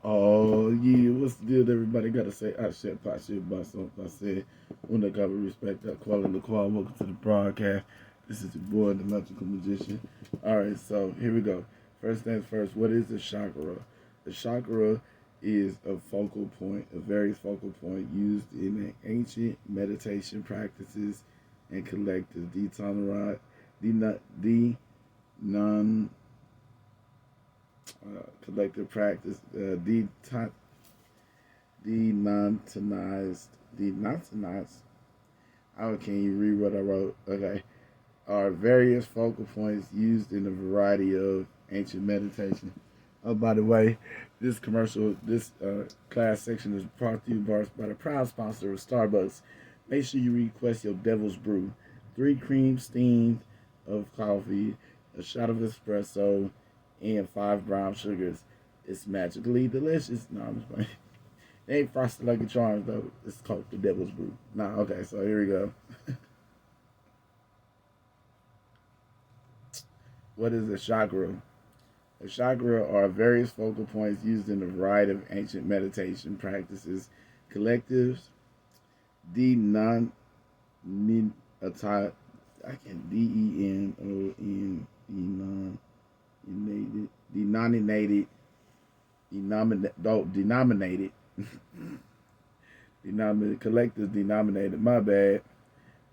Oh yeah, what's the deal? Everybody gotta say I shit pot shit about something. I said when cover respect that quality the qual. Welcome to the broadcast. This is your boy, the magical magician. Alright, so here we go. First things first, what is the chakra? The chakra is a focal point, a various focal point used in ancient meditation practices and collective detonized, non collective practice, denontonized, denontonized. Oh, can you read what I wrote? Okay. Are various focal points used in a variety of ancient meditation. Oh, by the way, this class section is brought to you by the proud sponsor of Starbucks. Make sure you request your Devil's Brew. 3 cream steamed of coffee, a shot of espresso, and 5 brown sugars. It's magically delicious. No, I'm just playing. It ain't frosted like a charm though. It's called the Devil's Brew. Nah, okay, so here we go. What is a chakra? A chakra are various focal points used in a variety of ancient meditation practices, collectives, the non I can denominated denominated denominated collectives denominated. My bad.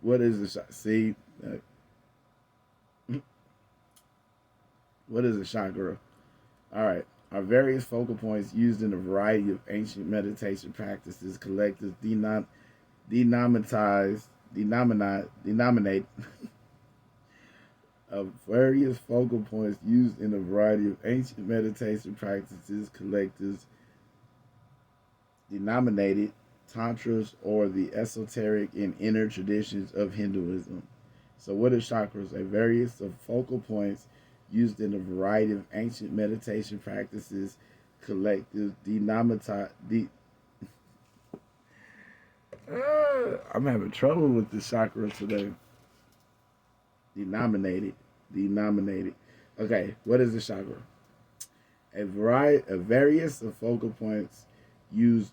What is the see? What is a chakra? All right. Are various focal points used in a variety of ancient meditation practices, collectives, denominate of various focal points used in a variety of ancient meditation practices, collectives, denominated tantras, or the esoteric and inner traditions of Hinduism. So, what is chakras? A various of focal points used in a variety of ancient meditation practices, collectives, I'm having trouble with the chakra today. Denominated, denominated. Okay, what is the chakra? A various of focal points used.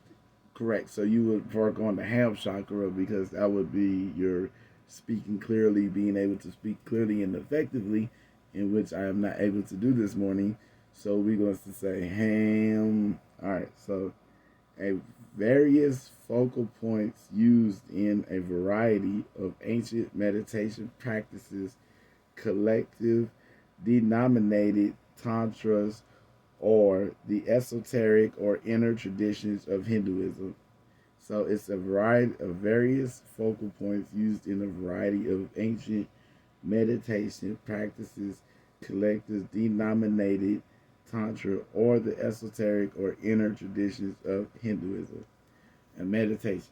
Correct. So you would work on the ham chakra because that would be your speaking clearly, being able to speak clearly and effectively, in which I am not able to do this morning. So we're going to say ham. All right. So a various focal points used in a variety of ancient meditation practices, collective, denominated tantras, or the esoteric or inner traditions of Hinduism. So it's a variety of various focal points used in a variety of ancient meditation practices, collectives, denominated tantra, or the esoteric or inner traditions of Hinduism. And meditation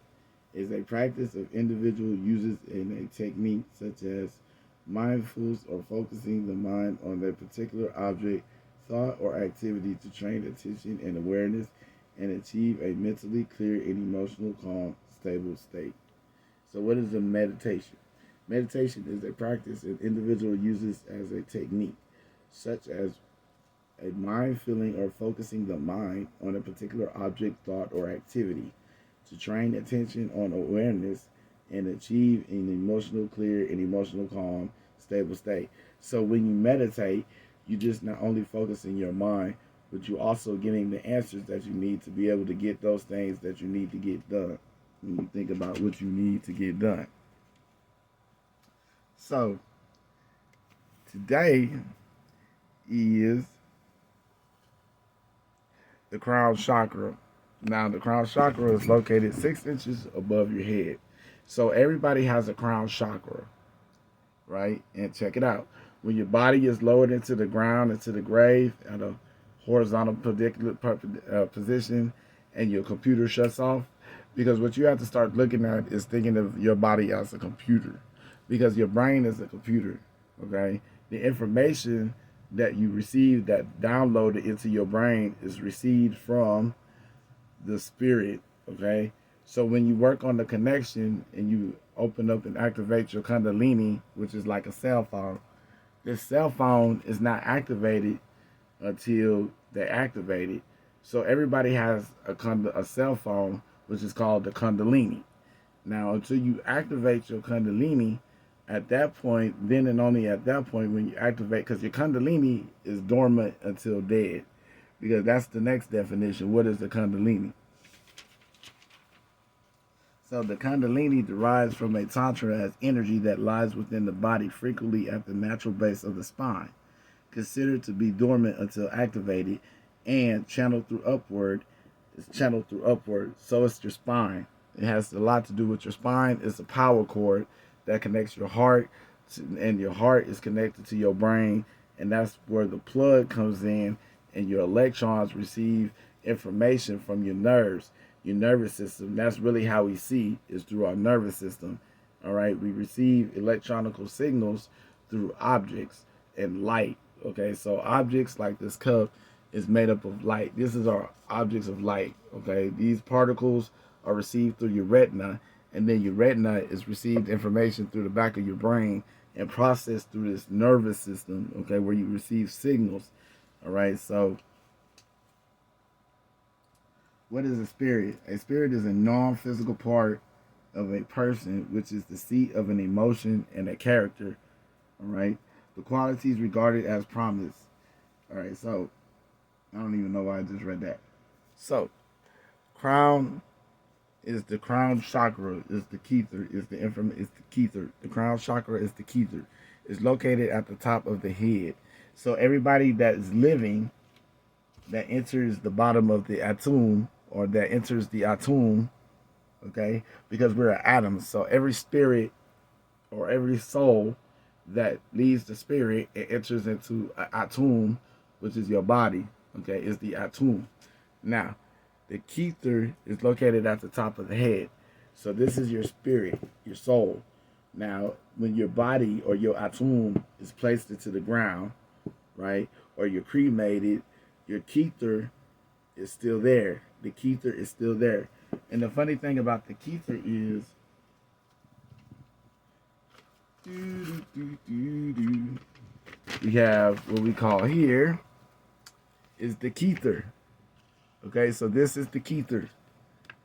is a practice of individual uses in a technique such as mindfulness or focusing the mind on a particular object, thought, or activity to train attention and awareness and achieve a mentally clear and emotional calm, stable state. So, what is a meditation? Meditation is a practice an individual uses as a technique, such as a mind filling or focusing the mind on a particular object, thought, or activity to train attention on awareness and achieve an emotional clear and emotional calm, stable state. So when you meditate, you just not only focusing your mind, but you also getting the answers that you need to be able to get those things that you need to get done. When you think about what you need to get done. So today is the crown chakra. Now, the crown chakra is located 6 inches above your head. So, everybody has a crown chakra, right? And check it out. When your body is lowered into the ground, into the grave, at a horizontal position, and your computer shuts off, because what you have to start looking at is thinking of your body as a computer, because your brain is a computer, okay? The information that you receive that downloaded into your brain is received from the spirit, okay? So when you work on the connection and you open up and activate your kundalini, which is like a cell phone, this cell phone is not activated until they activate it. So everybody has a cell phone, which is called the Kundalini. Now, until you activate your Kundalini, at that point, then and only at that point when you activate, because your Kundalini is dormant until dead, because that's the next definition. What is the Kundalini? So the Kundalini derives from a tantra as energy that lies within the body, frequently at the natural base of the spine, considered to be dormant until activated, and channeled through upward. It's channeled through upward, so it's your spine. It has a lot to do with your spine. It's a power cord that connects your heart, and your heart is connected to your brain, and that's where the plug comes in, and your electrons receive information from your nerves, your nervous system. That's really how we see, is through our nervous system. All right, we receive electronical signals through objects and light. Okay, so objects like this cup is made up of light. This is our objects of light. Okay, these particles are received through your retina, and then your retina is received information through the back of your brain and processed through this nervous system, okay, where you receive signals. All right, so what is a spirit? A spirit is a non-physical part of a person, which is the seat of an emotion and a character. All right, the qualities regarded as promise. All right, so I don't even know why I just read that. So, crown is the crown chakra, is the kether, is the kether. The crown chakra is the kether. It's located at the top of the head. So everybody that is living that enters the bottom of the atom, or that enters the atom, okay, because we're an atom. So every spirit or every soul that leaves the spirit, it enters into an atom, which is your body, okay, is the atom. Now, the kether is located at the top of the head. So this is your spirit, your soul. Now, when your body or your atom is placed into the ground, right, or you're cremated, your kether is still there. The kether is still there. And the funny thing about the kether is, we have what we call here is the kether. Okay, so this is the kether.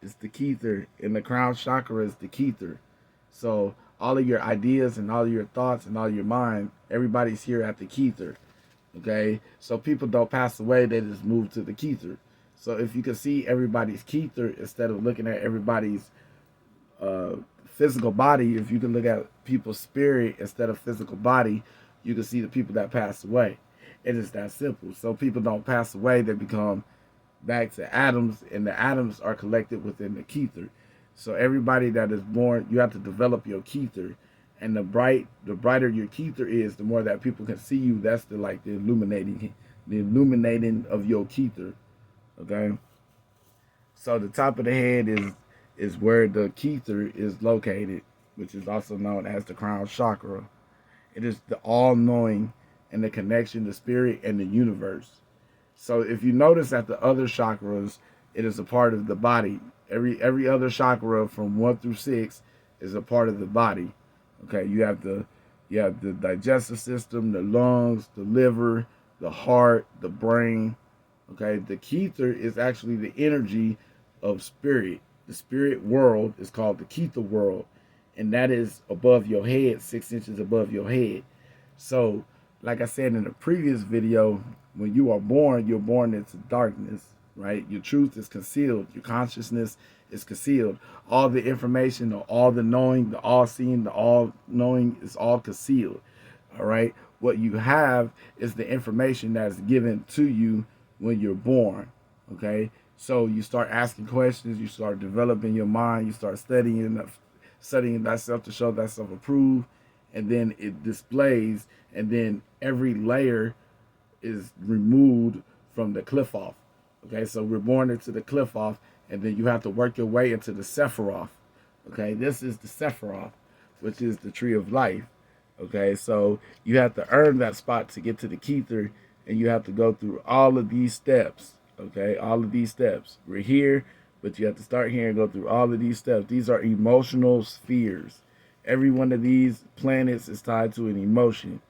It's the kether. And the crown chakra is the kether. So all of your ideas and all of your thoughts and all your mind, everybody's here at the kether. Okay, so people don't pass away, they just move to the kether. So if you can see everybody's kether instead of looking at everybody's physical body, if you can look at people's spirit instead of physical body, you can see the people that pass away. It is that simple. So people don't pass away, they become back to atoms, and the atoms are collected within the kether. So everybody that is born, you have to develop your kether, and the brighter your kether is, the more that people can see you. That's the illuminating of your kether. Okay. So the top of the head is where the kether is located, which is also known as the crown chakra. It is the all-knowing and the connection to spirit and the universe. So if you notice that the other chakras, it is a part of the body. Every other chakra from 1 through 6 is a part of the body. Okay, you have the digestive system, the lungs, the liver, the heart, the brain. Okay, the kether is actually the energy of spirit. The spirit world is called the kether world, and that is above your head, 6 inches above your head. So, like I said in the previous video, when you are born, you're born into darkness, right? Your truth is concealed. Your consciousness is concealed. All the information, all the knowing, the all-seeing, the all-knowing is all concealed, all right? What you have is the information that's given to you when you're born, okay? So you start asking questions, you start developing your mind, you start studying thyself to show thyself approved, and then it displays, and then every layer is removed from the cliff off. Okay, so we're born into the cliff off, and then you have to work your way into the Sephiroth. Okay, this is the Sephiroth, which is the tree of life. Okay, so you have to earn that spot to get to the kether, and you have to go through all of these steps. Okay, all of these steps. We're here, but you have to start here and go through all of these steps. These are emotional spheres. Every one of these planets is tied to an emotion.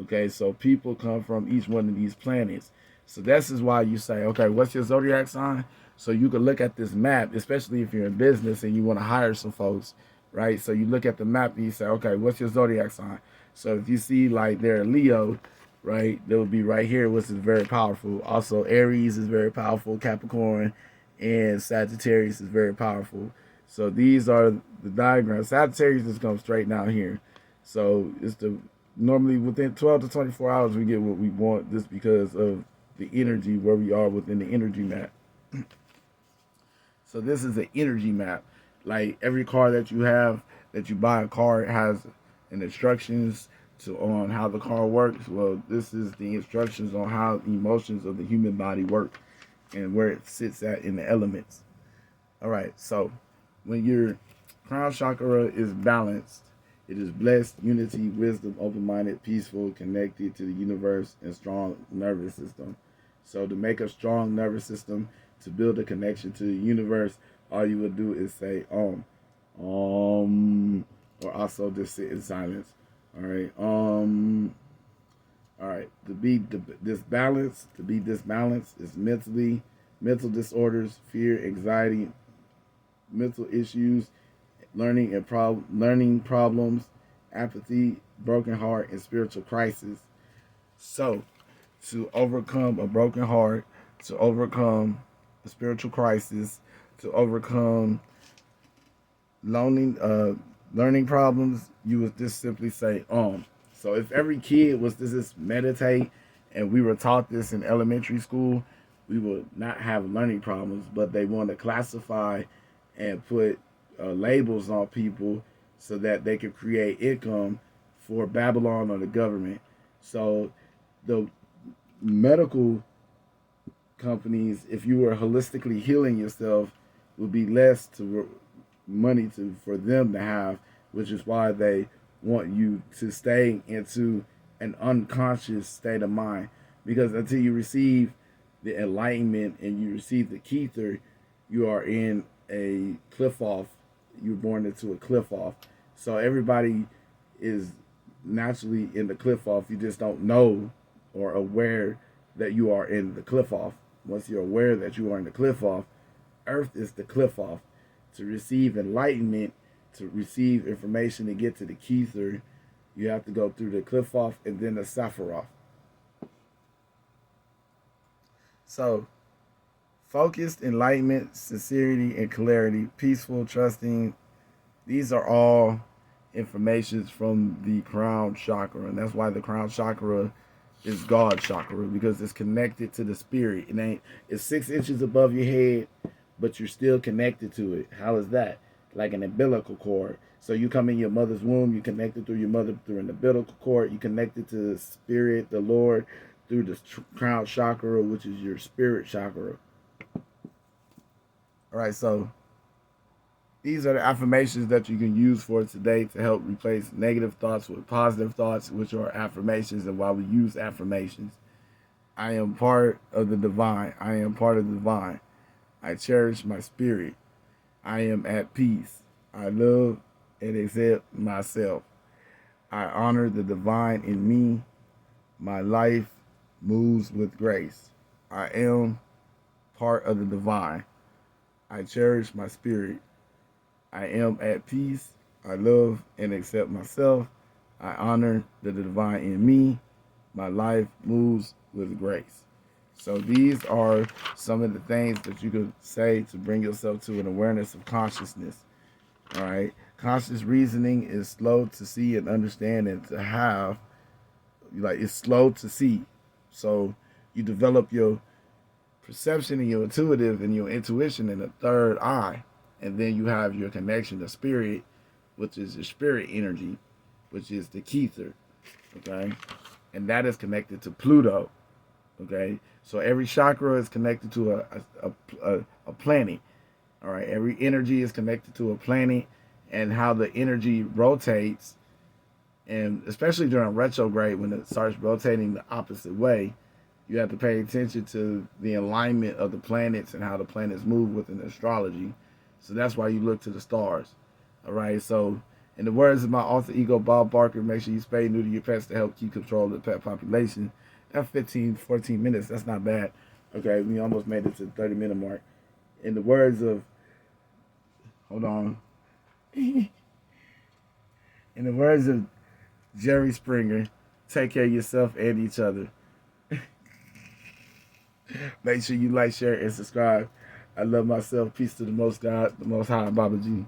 Okay, so people come from each one of these planets. So this is why you say, okay, what's your zodiac sign? So you can look at this map, especially if you're in business and you want to hire some folks, right? So you look at the map and you say, okay, what's your zodiac sign? So if you see like they're Leo, right, they'll be right here, which is very powerful. Also, Aries is very powerful, Capricorn and Sagittarius is very powerful. So these are the diagrams. Sagittarius just comes straight down here. So it's the normally within 12 to 24 hours we get what we want just because of the energy where we are within the energy map. So this is an energy map. Like every car that you have, that you buy a car, it has an instructions on how the car works. Well, this is the instructions on how emotions of the human body work and where it sits at in the elements. All right, so when your crown chakra is balanced, it is blessed, unity, wisdom, open-minded, peaceful, connected to the universe, and strong nervous system. So to make a strong nervous system, to build a connection to the universe, all you would do is say or also just sit in silence. All right, all right. To be disbalanced is mental disorders, fear, anxiety, mental issues, learning problems, apathy, broken heart, and spiritual crisis. So, to overcome a broken heart, to overcome a spiritual crisis, to overcome learning problems, you would just simply say So if every kid was to just meditate, and we were taught this in elementary school, we would not have learning problems. But they want to classify and put labels on people so that they could create income for Babylon or the government. So the medical companies, if you were holistically healing yourself, would be less money for them to have, which is why they want you to stay into an unconscious state of mind. Because until you receive the enlightenment and you receive the kether, you are in a cliff off. You're born into a cliff off. So everybody is naturally in the cliff off. You just don't know or aware that you are in the cliff off. Once you're aware that you are in the cliff off, Earth is the cliff off. To receive enlightenment, to receive information to get to the kether, you have to go through the cliff off and then the Sephiroth. So, focused, enlightenment, sincerity, and clarity, peaceful, trusting, these are all informations from the crown chakra. And that's why the crown chakra is God chakra, because it's connected to the spirit. It's 6 inches above your head, but you're still connected to it. How is that? Like an umbilical cord. So you come in your mother's womb, you connected through your mother through an umbilical cord, you connected to the spirit, the Lord, through the crown chakra, which is your spirit chakra. All right, so these are the affirmations that you can use for today to help replace negative thoughts with positive thoughts, which are affirmations, and why we use affirmations. I am part of the divine. I am part of the divine. I cherish my spirit. I am at peace. I love and accept myself. I honor the divine in me. My life moves with grace. I am part of the divine. I cherish my spirit. I am at peace. I love and accept myself. I honor the divine in me. My life moves with grace. So these are some of the things that you could say to bring yourself to an awareness of consciousness. All right. Conscious reasoning is slow to see and understand and to have. Like, it's slow to see. So you develop your perception and your intuitive and your intuition in the third eye. And then you have your connection to spirit, which is your spirit energy, which is the kether. Okay. And that is connected to Pluto. Okay. So every chakra is connected to a planet. All right. Every energy is connected to a planet, and how the energy rotates, and especially during retrograde when it starts rotating the opposite way, you have to pay attention to the alignment of the planets and how the planets move within astrology. So that's why you look to the stars. All right. So in the words of my alter ego, Bob Barker, make sure you spay and neuter your pets to help keep control of the pet population. That's 15, 14 minutes. That's not bad. Okay, we almost made it to the 30-minute mark. In the words of, hold on. In the words of Jerry Springer, take care of yourself and each other. Make sure you like, share, and subscribe. I love myself. Peace to the Most God, the Most High, Baba G.